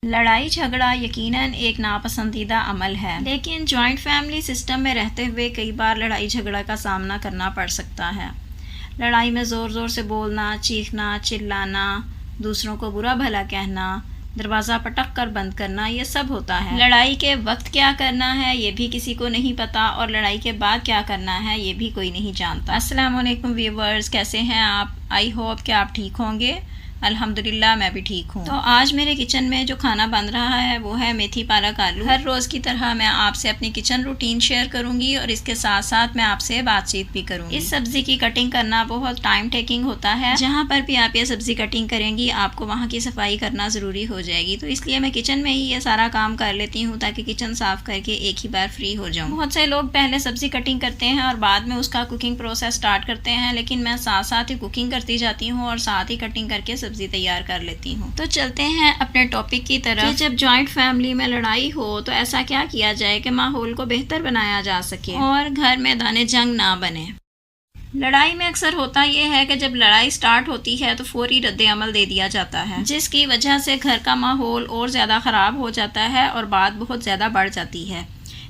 لڑائی جھگڑا یقیناً ایک ناپسندیدہ عمل ہے، لیکن جوائنٹ فیملی سسٹم میں رہتے ہوئے کئی بار لڑائی جھگڑا کا سامنا کرنا پڑ سکتا ہے۔ لڑائی میں زور زور سے بولنا، چیخنا، چلانا، دوسروں کو برا بھلا کہنا، دروازہ پٹک کر بند کرنا، یہ سب ہوتا ہے۔ لڑائی کے وقت کیا کرنا ہے یہ بھی کسی کو نہیں پتا، اور لڑائی کے بعد کیا کرنا ہے یہ بھی کوئی نہیں جانتا۔ السلام علیکم ویورز، کیسے ہیں آپ؟ آئی ہوپ کہ آپ ٹھیک ہوں گے۔ الحمدللہ میں بھی ٹھیک ہوں۔ تو آج میرے کچن میں جو کھانا بن رہا ہے وہ ہے میتھی پالک آلو۔ ہر روز کی طرح میں آپ سے اپنی کچن روٹین شیئر کروں گی، اور اس کے ساتھ ساتھ میں آپ سے بات چیت بھی کروں گی۔ اس سبزی کی کٹنگ کرنا بہت ٹائم ٹیکنگ ہوتا ہے۔ جہاں پر بھی آپ یہ سبزی کٹنگ کریں گی آپ کو وہاں کی صفائی کرنا ضروری ہو جائے گی، تو اس لیے میں کچن میں ہی یہ سارا کام کر لیتی ہوں تاکہ کچن صاف کر کے ایک ہی بار فری ہو جاؤں۔ بہت سے لوگ پہلے سبزی کٹنگ کرتے ہیں اور بعد میں اس کا کوکنگ پروسیس سٹارٹ کرتے ہیں، لیکن میں ساتھ ساتھ ہی کوکنگ کرتی جاتی ہوں اور ساتھ ہی کٹنگ کر کے سبزی تیار کر لیتی ہوں۔ تو چلتے ہیں اپنے ٹاپک کی طرف کہ جب جوائنٹ فیملی میں لڑائی ہو تو ایسا کیا کیا جائے کہ ماحول کو بہتر بنایا جا سکے اور گھر میدان جنگ نہ بنے۔ لڑائی میں اکثر ہوتا یہ ہے کہ جب لڑائی سٹارٹ ہوتی ہے تو فوری رد عمل دے دیا جاتا ہے، جس کی وجہ سے گھر کا ماحول اور زیادہ خراب ہو جاتا ہے اور بات بہت زیادہ بڑھ جاتی ہے۔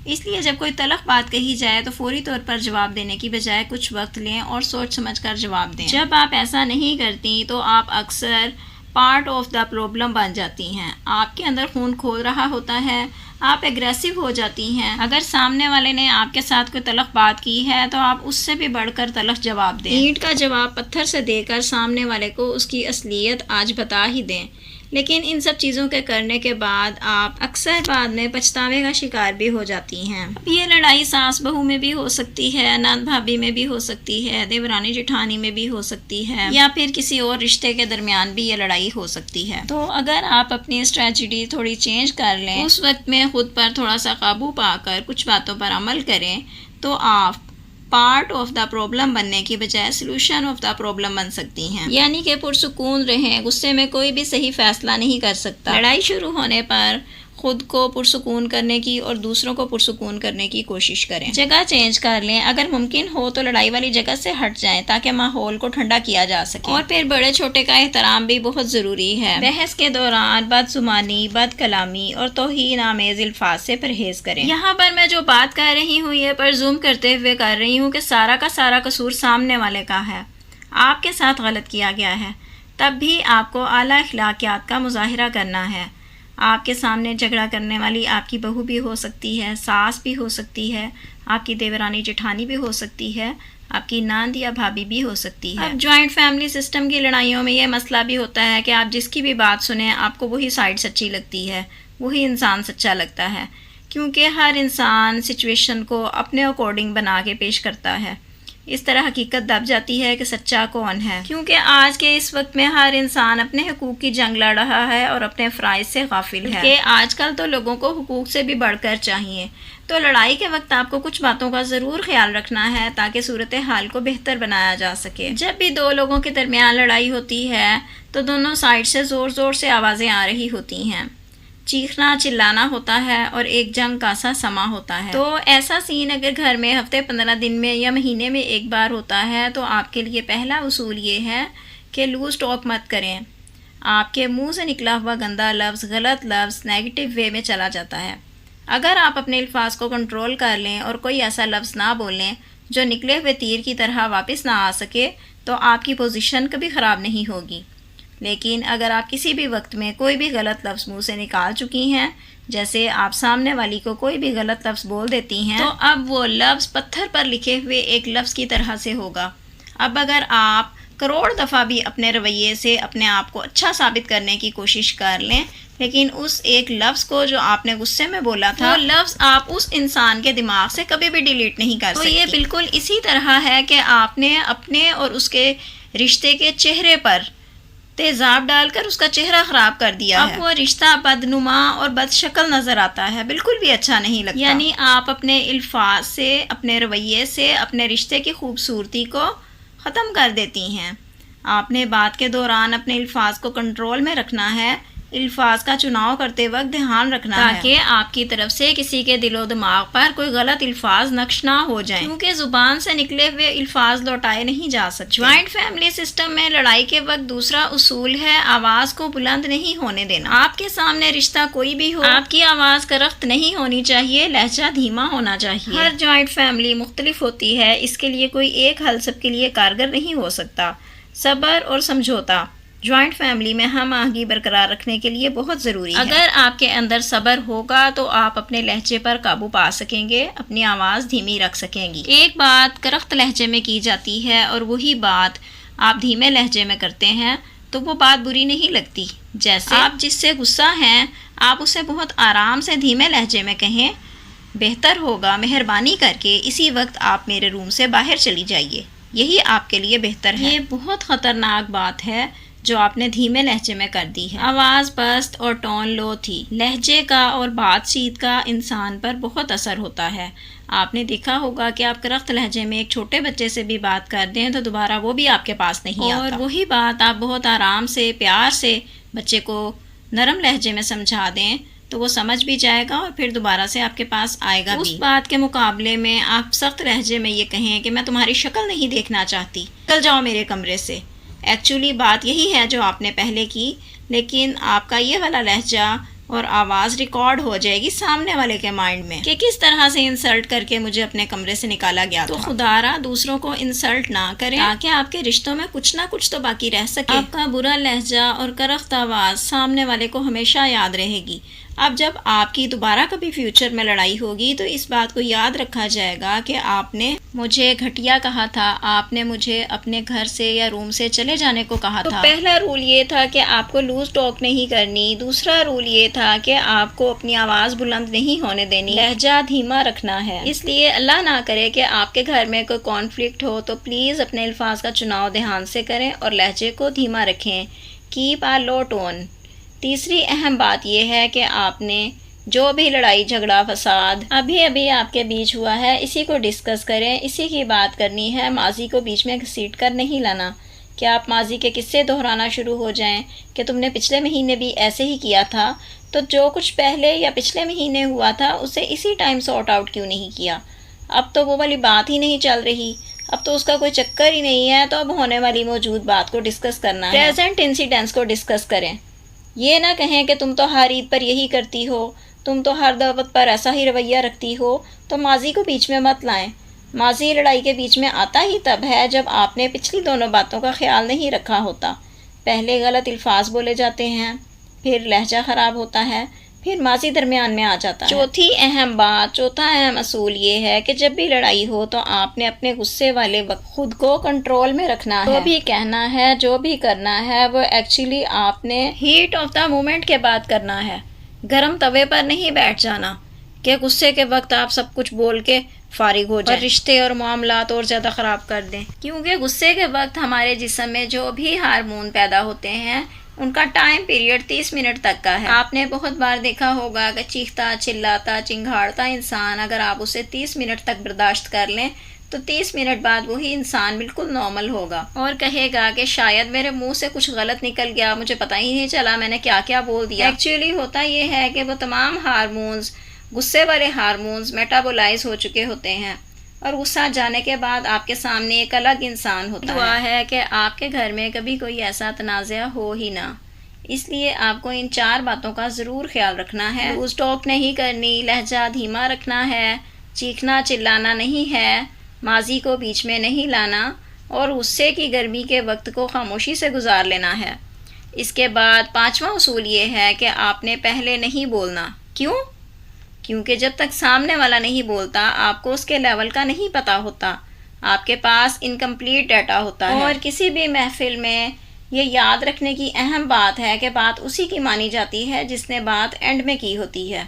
اس لیے جب کوئی تلخ بات کہی جائے تو فوری طور پر جواب دینے کی بجائے کچھ وقت لیں اور سوچ سمجھ کر جواب دیں۔ جب آپ ایسا نہیں کرتی تو آپ اکثر پارٹ آف دا پرابلم بن جاتی ہیں۔ آپ کے اندر خون کھول رہا ہوتا ہے، آپ ایگریسو ہو جاتی ہیں۔ اگر سامنے والے نے آپ کے ساتھ کوئی تلخ بات کی ہے تو آپ اس سے بھی بڑھ کر تلخ جواب دیں۔ اینٹ کا جواب پتھر سے دے کر سامنے والے کو اس کی اصلیت آج بتا ہی دیں، لیکن ان سب چیزوں کے کرنے کے بعد آپ اکثر بعد میں پچھتاوے کا شکار بھی ہو جاتی ہیں۔ یہ لڑائی ساس بہو میں بھی ہو سکتی ہے، نند بھابھی میں بھی ہو سکتی ہے، دیورانی جٹھانی میں بھی ہو سکتی ہے، یا پھر کسی اور رشتے کے درمیان بھی یہ لڑائی ہو سکتی ہے۔ تو اگر آپ اپنی اسٹریٹجی تھوڑی چینج کر لیں، اس وقت میں خود پر تھوڑا سا قابو پا کر کچھ باتوں پر عمل کریں، تو آپ پارٹ آف دا پرابلم بننے کی بجائے سلوشن آف دا پرابلم بن سکتی ہیں۔ یعنی کہ پرسکون رہیں، غصے میں کوئی بھی صحیح فیصلہ نہیں کر سکتا۔ لڑائی شروع ہونے پر خود کو پرسکون کرنے کی اور دوسروں کو پرسکون کرنے کی کوشش کریں۔ جگہ چینج کر لیں، اگر ممکن ہو تو لڑائی والی جگہ سے ہٹ جائیں تاکہ ماحول کو ٹھنڈا کیا جا سکے۔ اور پھر بڑے چھوٹے کا احترام بھی بہت ضروری ہے۔ بحث کے دوران بد زبانی، بد کلامی اور توہین آمیز الفاظ سے پرہیز کریں۔ یہاں پر میں جو بات کر رہی ہوں یہ پر زوم کرتے ہوئے کر رہی ہوں کہ سارا کا سارا قصور سامنے والے کا ہے، آپ کے ساتھ غلط کیا گیا ہے، تب بھی آپ کو اعلیٰ اخلاقیات کا مظاہرہ کرنا ہے۔ آپ کے سامنے جھگڑا کرنے والی آپ کی بہو بھی ہو سکتی ہے، ساس بھی ہو سکتی ہے، آپ کی دیورانی جٹھانی بھی ہو سکتی ہے، آپ کی ناند یا بھابھی بھی ہو سکتی ہے۔ اب جوائنٹ فیملی سسٹم کی لڑائیوں میں یہ مسئلہ بھی ہوتا ہے کہ آپ جس کی بھی بات سنیں آپ کو وہی سائڈ سچی لگتی ہے، وہی انسان سچا لگتا ہے، کیونکہ ہر انسان سچویشن کو اپنے اکارڈنگ بنا کے پیش کرتا ہے۔ اس طرح حقیقت دب جاتی ہے کہ سچا کون ہے، کیونکہ آج کے اس وقت میں ہر انسان اپنے حقوق کی جنگ لڑ رہا ہے اور اپنے فرائض سے غافل ہے کہ آج کل تو لوگوں کو حقوق سے بھی بڑھ کر چاہیے۔ تو لڑائی کے وقت آپ کو کچھ باتوں کا ضرور خیال رکھنا ہے تاکہ صورتحال کو بہتر بنایا جا سکے۔ جب بھی دو لوگوں کے درمیان لڑائی ہوتی ہے تو دونوں سائڈ سے زور زور سے آوازیں آ رہی ہوتی ہیں، چیخنا چلانا ہوتا ہے اور ایک جنگ کا سا سما ہوتا ہے۔ تو ایسا سین اگر گھر میں ہفتے 15 دن میں یا مہینے میں ایک بار ہوتا ہے تو آپ کے لیے پہلا اصول یہ ہے کہ لوز ٹاک مت کریں۔ آپ کے منہ سے نکلا ہوا گندا لفظ، غلط لفظ نیگیٹو وے میں چلا جاتا ہے۔ اگر آپ اپنے الفاظ کو کنٹرول کر لیں اور کوئی ایسا لفظ نہ بولیں جو نکلے ہوئے تیر کی طرح واپس نہ آ سکے تو آپ کی پوزیشن کبھی خراب نہیں ہوگی۔ لیکن اگر آپ کسی بھی وقت میں کوئی بھی غلط لفظ منہ سے نکال چکی ہیں، جیسے آپ سامنے والی کو کوئی بھی غلط لفظ بول دیتی ہیں، تو اب وہ لفظ پتھر پر لکھے ہوئے ایک لفظ کی طرح سے ہوگا۔ اب اگر آپ کروڑ دفعہ بھی اپنے رویے سے اپنے آپ کو اچھا ثابت کرنے کی کوشش کر لیں، لیکن اس ایک لفظ کو جو آپ نے غصے میں بولا تھا وہ لفظ آپ اس انسان کے دماغ سے کبھی بھی ڈیلیٹ نہیں کر سکتی۔ تو یہ بالکل اسی طرح ہے کہ آپ نے اپنے اور اس کے رشتے کے چہرے پر تیزاب ڈال کر اس کا چہرہ خراب کر دیا ہے۔ اب وہ رشتہ بدنما اور بد شکل نظر آتا ہے، بالکل بھی اچھا نہیں لگتا۔ یعنی آپ اپنے الفاظ سے، اپنے رویے سے اپنے رشتے کی خوبصورتی کو ختم کر دیتی ہیں۔ آپ نے بات کے دوران اپنے الفاظ کو کنٹرول میں رکھنا ہے، الفاظ کا چناؤ کرتے وقت دھیان رکھنا ہے تاکہ آپ کی طرف سے کسی کے دل و دماغ پر کوئی غلط الفاظ نقش نہ ہو جائیں، کیونکہ زبان سے نکلے ہوئے الفاظ لوٹائے نہیں جا سکتے۔ جوائنٹ فیملی سسٹم میں لڑائی کے وقت دوسرا اصول ہے آواز کو بلند نہیں ہونے دینا۔ آپ کے سامنے رشتہ کوئی بھی ہو، آپ کی آواز کرخت نہیں ہونی چاہیے، لہجہ دھیما ہونا چاہیے۔ ہر جوائنٹ فیملی مختلف ہوتی ہے، اس کے لیے کوئی ایک حل سب کے لیے کارگر نہیں ہو سکتا۔ صبر اور سمجھوتا جوائنٹ فیملی میں ہم آہنگی برقرار رکھنے کے لیے بہت ضروری ہے۔ اگر آپ کے اندر صبر ہوگا تو آپ اپنے لہجے پر قابو پا سکیں گے، اپنی آواز دھیمی رکھ سکیں گی۔ ایک بات کرخت لہجے میں کی جاتی ہے اور وہی بات آپ دھیمے لہجے میں کرتے ہیں تو وہ بات بری نہیں لگتی۔ جیسے آپ جس سے غصہ ہیں آپ اسے بہت آرام سے دھیمے لہجے میں کہیں، بہتر ہوگا مہربانی کر کے اسی وقت آپ میرے روم سے باہر چلی جائیے، یہی آپ کے لیے بہتر ہے۔ یہ بہت خطرناک بات ہے جو آپ نے دھیمے لہجے میں کر دی ہے۔ آواز پست اور ٹون لو تھی۔ لہجے کا اور بات چیت کا انسان پر بہت اثر ہوتا ہے۔ آپ نے دیکھا ہوگا کہ آپ کرخت لہجے میں ایک چھوٹے بچے سے بھی بات کر دیں تو دوبارہ وہ بھی آپ کے پاس نہیں آتا، اور وہی بات آپ بہت آرام سے پیار سے بچے کو نرم لہجے میں سمجھا دیں تو وہ سمجھ بھی جائے گا اور پھر دوبارہ سے آپ کے پاس آئے گا بھی۔ اس بات کے مقابلے میں آپ سخت لہجے میں یہ کہیں کہ میں تمہاری شکل نہیں دیکھنا چاہتی، نکل جاؤ میرے کمرے سے۔ ایکچولی بات یہی ہے جو آپ نے پہلے کی، لیکن آپ کا یہ والا لہجہ اور آواز ریکارڈ ہو جائے گی سامنے والے کے مائنڈ میں کہ کس طرح سے انسلٹ کر کے مجھے اپنے کمرے سے نکالا گیا تھا۔ تو خدارا دوسروں کو انسلٹ نہ کریں تاکہ آپ کے رشتوں میں کچھ نہ کچھ تو باقی رہ سکے۔ آپ کا برا لہجہ اور کرخت آواز سامنے والے کو ہمیشہ یاد رہے گی۔ اب جب آپ کی دوبارہ کبھی فیوچر میں لڑائی ہوگی تو اس بات کو یاد رکھا جائے گا کہ آپ نے مجھے گھٹیا کہا تھا، آپ نے مجھے اپنے گھر سے یا روم سے چلے جانے کو کہا تھا۔ تو پہلا رول یہ تھا کہ آپ کو لوز ٹاک نہیں کرنی، دوسرا رول یہ تھا کہ آپ کو اپنی آواز بلند نہیں ہونے دینی، لہجہ دھیما رکھنا ہے۔ اس لیے اللہ نہ کرے کہ آپ کے گھر میں کوئی کانفلکٹ ہو تو پلیز اپنے الفاظ کا چناؤ دھیان سے کریں اور لہجے کو دھیما رکھیں۔ Keep a low tone. تیسری اہم بات یہ ہے کہ آپ نے جو بھی لڑائی جھگڑا فساد ابھی آپ کے بیچ ہوا ہے اسی کو ڈسکس کریں، اسی کی بات کرنی ہے، ماضی کو بیچ میں گھسیٹ کر نہیں لانا کہ آپ ماضی کے قصے دہرانا شروع ہو جائیں کہ تم نے پچھلے مہینے بھی ایسے ہی کیا تھا، تو جو کچھ پہلے یا پچھلے مہینے ہوا تھا اسے اسی ٹائم سارٹ آؤٹ کیوں نہیں کیا؟ اب تو وہ والی بات ہی نہیں چل رہی، اب تو اس کا کوئی چکر ہی نہیں ہے، تو اب ہونے والی موجود بات کو ڈسکس کرنا ہے، پریزنٹ انسیڈنٹس کو ڈسکس کریں۔ یہ نہ کہیں کہ تم تو ہر عید پر یہی کرتی ہو، تم تو ہر دعوت پر ایسا ہی رویہ رکھتی ہو، تو ماضی کو بیچ میں مت لائیں۔ ماضی لڑائی کے بیچ میں آتا ہی تب ہے جب آپ نے پچھلی دونوں باتوں کا خیال نہیں رکھا ہوتا۔ پہلے غلط الفاظ بولے جاتے ہیں، پھر لہجہ خراب ہوتا ہے، پھر ماضی درمیان میں آ جاتا ہے۔ چوتھا اہم اصول یہ ہے کہ جب بھی لڑائی ہو تو آپ نے اپنے غصے والے وقت خود کو کنٹرول میں رکھنا ہے۔ جو بھی کہنا ہے، جو بھی کرنا ہے وہ ایکچولی آپ نے ہیٹ آف دا مومنٹ کے بعد کرنا ہے، گرم توے پر نہیں بیٹھ جانا کہ غصے کے وقت آپ سب کچھ بول کے فارغ ہو جائیں اور رشتے اور معاملات اور زیادہ خراب کر دیں، کیونکہ غصے کے وقت ہمارے جسم میں جو بھی ہارمون پیدا ہوتے ہیں ان کا ٹائم پیریڈ 30 منٹ تک کا ہے۔ آپ نے بہت بار دیکھا ہوگا کہ چیختا، چلاتا، چنگھاڑتا انسان اگر آپ اسے 30 منٹ تک برداشت کر لیں تو 30 منٹ بعد وہی انسان بالکل نارمل ہوگا اور کہے گا کہ شاید میرے منہ سے کچھ غلط نکل گیا، مجھے پتہ ہی نہیں چلا میں نے کیا کیا بول دیا۔ ایکچولی ہوتا یہ ہے کہ وہ تمام ہارمونز، غصے والے ہارمونز میٹابولائز ہو چکے ہوتے ہیں اور غصہ جانے کے بعد آپ کے سامنے ایک الگ انسان ہوتا ہے۔ دعا ہے کہ آپ کے گھر میں کبھی کوئی ایسا تنازع ہو ہی نہ۔ اس لیے آپ کو ان 4 باتوں کا ضرور خیال رکھنا ہے۔ لوز ٹاک نہیں کرنی، لہجہ دھیما رکھنا ہے، چیخنا چلانا نہیں ہے، ماضی کو بیچ میں نہیں لانا اور غصے کی گرمی کے وقت کو خاموشی سے گزار لینا ہے۔ اس کے بعد 5واں اصول یہ ہے کہ آپ نے پہلے نہیں بولنا۔ کیوں؟ کیونکہ جب تک سامنے والا نہیں بولتا آپ کو اس کے لیول کا نہیں پتہ ہوتا، آپ کے پاس انکمپلیٹ ڈیٹا ہوتا ہے۔ اور کسی بھی محفل میں یہ یاد رکھنے کی اہم بات ہے کہ بات اسی کی مانی جاتی ہے جس نے بات اینڈ میں کی ہوتی ہے،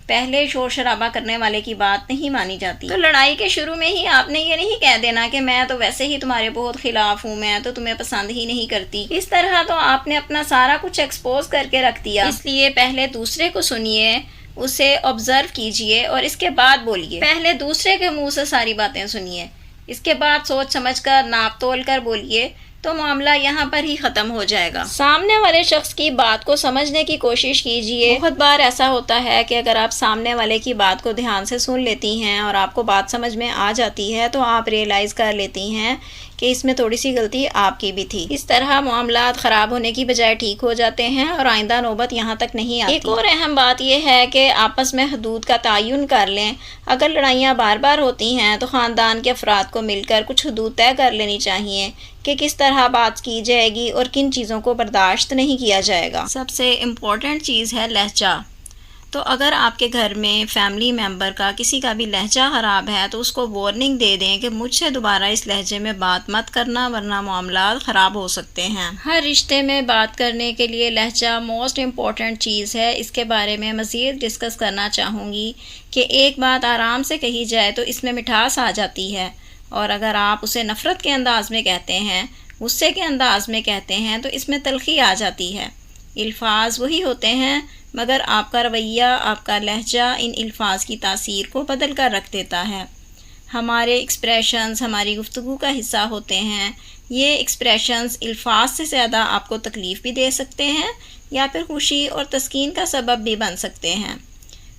پہلے شور شرابہ کرنے والے کی بات نہیں مانی جاتی۔ تو لڑائی کے شروع میں ہی آپ نے یہ نہیں کہہ دینا کہ میں تو ویسے ہی تمہارے بہت خلاف ہوں، میں تو تمہیں پسند ہی نہیں کرتی۔ اس طرح تو آپ نے اپنا سارا کچھ ایکسپوز کر کے رکھ دیا۔ اس لیے پہلے دوسرے کو سنیے، اسے آبزرو کیجئے اور اس کے بعد بولیے۔ پہلے دوسرے کے منہ سے ساری باتیں سنیے، اس کے بعد سوچ سمجھ کر ناپ تول کر بولیے، تو معاملہ یہاں پر ہی ختم ہو جائے گا۔ سامنے والے شخص کی بات کو سمجھنے کی کوشش کیجئے۔ بہت بار ایسا ہوتا ہے کہ اگر آپ سامنے والے کی بات کو دھیان سے سن لیتی ہیں اور آپ کو بات سمجھ میں آ جاتی ہے تو آپ ریئلائز کر لیتی ہیں کہ اس میں تھوڑی سی غلطی آپ کی بھی تھی۔ اس طرح معاملات خراب ہونے کی بجائے ٹھیک ہو جاتے ہیں اور آئندہ نوبت یہاں تک نہیں آتی۔ ایک اور اہم بات یہ ہے کہ آپس میں حدود کا تعین کر لیں۔ اگر لڑائیاں بار بار ہوتی ہیں تو خاندان کے افراد کو مل کر کچھ حدود طے کر لینی چاہیے کہ کس طرح بات کی جائے گی اور کن چیزوں کو برداشت نہیں کیا جائے گا۔ سب سے امپورٹنٹ چیز ہے لہجہ۔ تو اگر آپ کے گھر میں فیملی ممبر کا کسی کا بھی لہجہ خراب ہے تو اس کو وارننگ دے دیں کہ مجھ سے دوبارہ اس لہجے میں بات مت کرنا ورنہ معاملات خراب ہو سکتے ہیں۔ ہر رشتے میں بات کرنے کے لیے لہجہ موسٹ امپورٹنٹ چیز ہے۔ اس کے بارے میں مزید ڈسکس کرنا چاہوں گی کہ ایک بات آرام سے کہی جائے تو اس میں مٹھاس آ جاتی ہے، اور اگر آپ اسے نفرت کے انداز میں کہتے ہیں، غصے کے انداز میں کہتے ہیں تو اس میں تلخی آ جاتی ہے۔ الفاظ وہی ہوتے ہیں مگر آپ کا رویہ، آپ کا لہجہ ان الفاظ کی تاثیر کو بدل کر رکھ دیتا ہے۔ ہمارے ایکسپریشنز ہماری گفتگو کا حصہ ہوتے ہیں۔ یہ ایکسپریشنز الفاظ سے زیادہ آپ کو تکلیف بھی دے سکتے ہیں یا پھر خوشی اور تسکین کا سبب بھی بن سکتے ہیں۔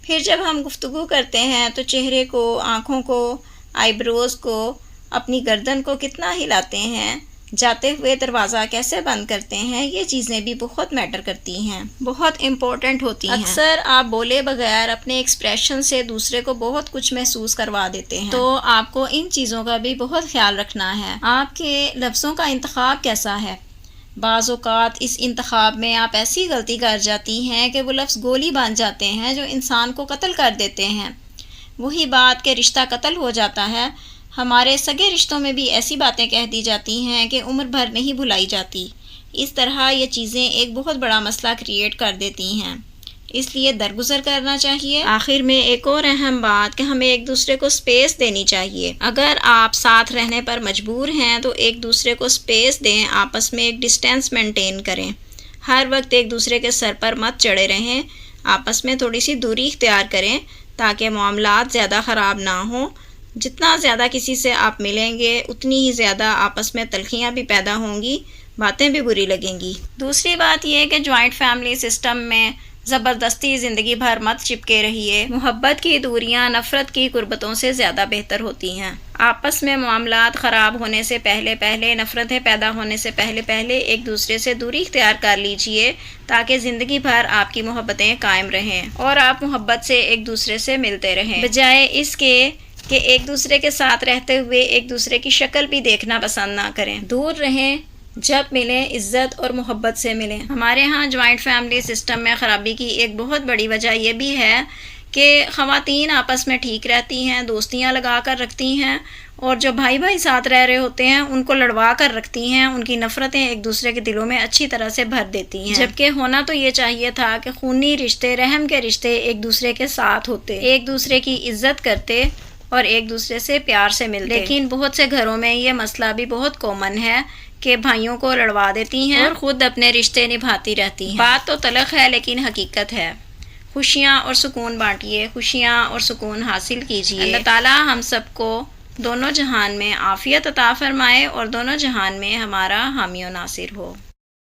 پھر جب ہم گفتگو کرتے ہیں تو چہرے کو، آنکھوں کو، آئی بروز کو، اپنی گردن کو کتنا ہلاتے ہیں، جاتے ہوئے دروازہ کیسے بند کرتے ہیں، یہ چیزیں بھی بہت میٹر کرتی ہیں، بہت امپورٹنٹ ہوتی ہیں۔ اکثر آپ بولے بغیر اپنے ایکسپریشن سے دوسرے کو بہت کچھ محسوس کروا دیتے ہیں، تو آپ کو ان چیزوں کا بھی بہت خیال رکھنا ہے۔ آپ کے لفظوں کا انتخاب کیسا ہے؟ بعض اوقات اس انتخاب میں آپ ایسی غلطی کر جاتی ہیں کہ وہ لفظ گولی بن جاتے ہیں جو انسان کو قتل کر دیتے ہیں۔ وہی بات کہ رشتہ قتل ہو جاتا ہے، ہمارے سگے رشتوں میں بھی ایسی باتیں کہہ دی جاتی ہیں کہ عمر بھر نہیں بھلائی جاتی۔ اس طرح یہ چیزیں ایک بہت بڑا مسئلہ کریٹ کر دیتی ہیں، اس لیے درگزر کرنا چاہیے۔ آخر میں ایک اور اہم بات کہ ہمیں ایک دوسرے کو سپیس دینی چاہیے۔ اگر آپ ساتھ رہنے پر مجبور ہیں تو ایک دوسرے کو سپیس دیں، آپس میں ایک ڈسٹینس مینٹین کریں۔ ہر وقت ایک دوسرے کے سر پر مت چڑھے رہیں، آپس میں تھوڑی سی دوری اختیار کریں تاکہ معاملات زیادہ خراب نہ ہوں۔ جتنا زیادہ کسی سے آپ ملیں گے اتنی ہی زیادہ آپس میں تلخیاں بھی پیدا ہوں گی، باتیں بھی بری لگیں گی۔ دوسری بات یہ کہ جوائنٹ فیملی سسٹم میں زبردستی زندگی بھر مت چپکے رہیے۔ محبت کی دوریاں نفرت کی قربتوں سے زیادہ بہتر ہوتی ہیں۔ آپس میں معاملات خراب ہونے سے پہلے نفرتیں پیدا ہونے سے پہلے ایک دوسرے سے دوری اختیار کر لیجئے تاکہ زندگی بھر آپ کی محبتیں قائم رہیں اور آپ محبت سے ایک دوسرے سے ملتے رہیں، بجائے اس کے کہ ایک دوسرے کے ساتھ رہتے ہوئے ایک دوسرے کی شکل بھی دیکھنا پسند نہ کریں۔ دور رہیں، جب ملیں عزت اور محبت سے ملیں۔ ہمارے ہاں جوائنٹ فیملی سسٹم میں خرابی کی ایک بہت بڑی وجہ یہ بھی ہے کہ خواتین آپس میں ٹھیک رہتی ہیں، دوستیاں لگا کر رکھتی ہیں، اور جو بھائی ساتھ رہ رہے ہوتے ہیں ان کو لڑوا کر رکھتی ہیں، ان کی نفرتیں ایک دوسرے کے دلوں میں اچھی طرح سے بھر دیتی ہیں، جبکہ ہونا تو یہ چاہیے تھا کہ خونی رشتے، رحم کے رشتے ایک دوسرے کے ساتھ ہوتے، ایک دوسرے کی عزت کرتے اور ایک دوسرے سے پیار سے ملتے۔ لیکن بہت سے گھروں میں یہ مسئلہ بھی بہت کامن ہے کہ بھائیوں کو لڑوا دیتی ہیں اور خود اپنے رشتے نبھاتی رہتی ہیں۔ بات تو تلخ ہے لیکن حقیقت ہے۔ خوشیاں اور سکون بانٹیے، خوشیاں اور سکون حاصل کیجیے۔ اللہ تعالیٰ ہم سب کو دونوں جہان میں عافیت عطا فرمائے اور دونوں جہان میں ہمارا حامی و ناصر ہو۔